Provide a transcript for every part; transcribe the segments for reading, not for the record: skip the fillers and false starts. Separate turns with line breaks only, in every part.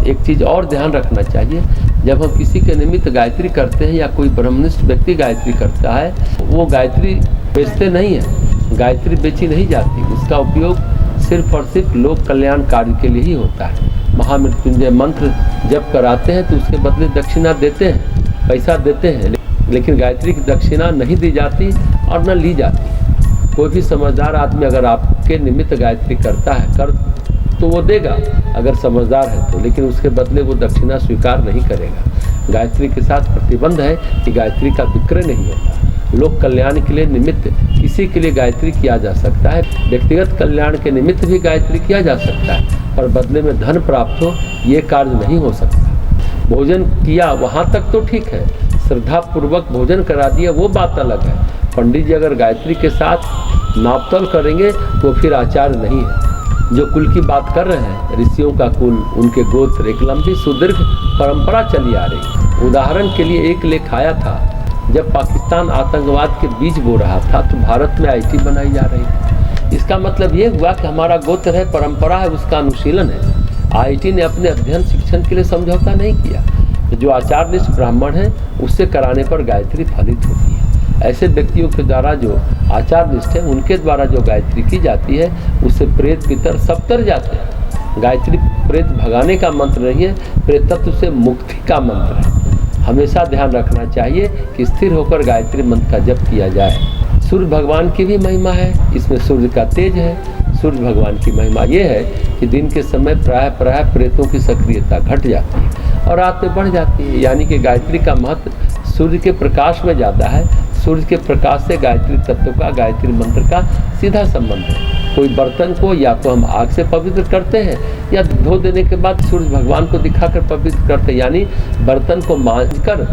एक चीज़ और ध्यान रखना चाहिए, जब हम किसी के निमित्त गायत्री करते हैं या कोई ब्रह्मनिष्ठ व्यक्ति गायत्री करता है, वो गायत्री बेचते नहीं है, गायत्री बेची नहीं जाती, उसका उपयोग सिर्फ और सिर्फ लोक कल्याण कार्य के लिए ही होता है। महामृत्युंजय मंत्र जब कराते हैं तो उसके बदले दक्षिणा देते हैं, पैसा देते हैं, लेकिन गायत्री की दक्षिणा नहीं दी जाती और न ली जाती। कोई भी समझदार आदमी अगर आपके निमित्त गायत्री करता है तो वो देगा, अगर समझदार है तो, लेकिन उसके बदले वो दक्षिणा स्वीकार नहीं करेगा। गायत्री के साथ प्रतिबंध है कि गायत्री का विक्रय नहीं होता। लोक कल्याण के लिए निमित्त किसी के लिए गायत्री किया जा सकता है, व्यक्तिगत कल्याण के निमित्त भी गायत्री किया जा सकता है, पर बदले में धन प्राप्त हो ये कार्य नहीं हो सकता। भोजन किया वहाँ तक तो ठीक है, श्रद्धापूर्वक भोजन करा दिया वो बात अलग है। पंडित जी अगर गायत्री के साथ नापतोल करेंगे तो फिर आचार्य नहीं है। जो कुल की बात कर रहे हैं, ऋषियों का कुल, उनके गोत्र, एक लंबी सुदीर्घ परंपरा चली आ रही। उदाहरण के लिए एक लेख आया था, जब पाकिस्तान आतंकवाद के बीज बो रहा था तो भारत में आईटी बनाई जा रही थी। इसका मतलब ये हुआ कि हमारा गोत्र है, परंपरा है, उसका अनुशीलन है। आईटी ने अपने अध्ययन शिक्षण के लिए समझौता नहीं किया। जो आचारनिष्ठ ब्राह्मण है उससे कराने पर गायत्री फलित होती है। ऐसे व्यक्तियों के द्वारा जो आचारनिष्ठ है उनके द्वारा जो गायत्री की जाती है उससे प्रेत पितर सब तर जाते हैं। गायत्री प्रेत भगाने का मंत्र नहीं है, प्रेतत्व से मुक्ति का मंत्र है। हमेशा ध्यान रखना चाहिए कि स्थिर होकर गायत्री मंत्र का जप किया जाए। सूर्य भगवान की भी महिमा है, इसमें सूर्य का तेज है। सूर्य भगवान की महिमा ये है कि दिन के समय प्रायः प्रेतों की सक्रियता घट जाती है और रात में बढ़ जाती है, यानी कि गायत्री का महत्व सूर्य के प्रकाश में ज़्यादा है। सूर्य के प्रकाश से गायत्री तत्व का, गायत्री मंत्र का सीधा संबंध है। कोई बर्तन को या तो हम आग से पवित्र करते हैं या धो देने के बाद सूर्य भगवान को दिखाकर पवित्र करते हैं, यानी बर्तन को मांजकर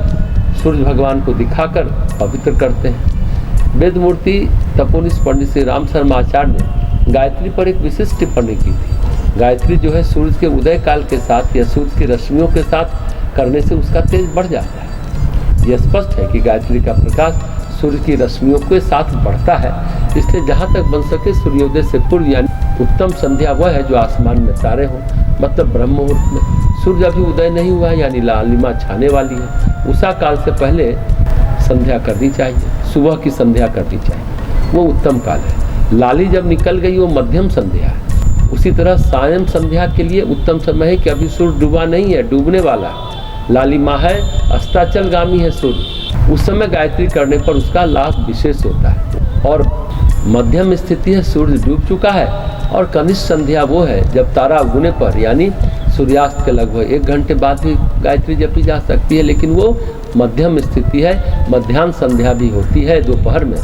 सूर्य भगवान को दिखाकर पवित्र करते हैं। वेद मूर्ति तपोनिष्ठ पंडित श्री राम शर्मा आचार्य ने गायत्री पर एक विशिष्ट टिप्पणी की थी। गायत्री जो है सूर्य के उदय काल के साथ या सूर्य की रश्मियों के साथ करने से उसका तेज बढ़ जाता है। यह स्पष्ट है कि गायत्री का प्रकाश सूर्य की रश्मियों के साथ बढ़ता है, इसलिए जहाँ तक बन सके सूर्योदय से पूर्व यानी उत्तम संध्या वह है जो आसमान में तारे हों, मतलब ब्रह्म मुहूर्त में। सूर्य अभी उदय नहीं हुआ यानी लालिमा छाने वाली है, उषा काल से पहले संध्या करनी चाहिए, सुबह की संध्या करनी चाहिए, वो उत्तम काल है। लाली जब निकल गई वो मध्यम संध्या है। उसी तरह सायं संध्या के लिए उत्तम समय है कि अभी सूर्य डूबा नहीं है, डूबने वाला है, लालिमा है, अस्ताचलगामी है सूर्य। उस समय गायत्री करने पर उसका लाभ विशेष होता है। और मध्यम स्थिति है, सूर्य डूब चुका है। और कनिष्ठ संध्या वो है जब तारा उगने पर यानी सूर्यास्त के लगभग 1 घंटे बाद भी गायत्री जपी जा सकती है, लेकिन वो मध्यम स्थिति है। मध्याह्न संध्या भी होती है दोपहर में,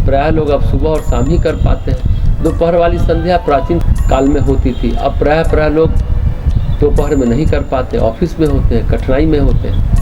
प्रायः लोग अब सुबह और शाम ही कर पाते हैं। दोपहर वाली संध्या प्राचीन काल में होती थी, अब प्रायः लोग दोपहर में नहीं कर पाते, ऑफिस में होते हैं, कठिनाई में होते हैं।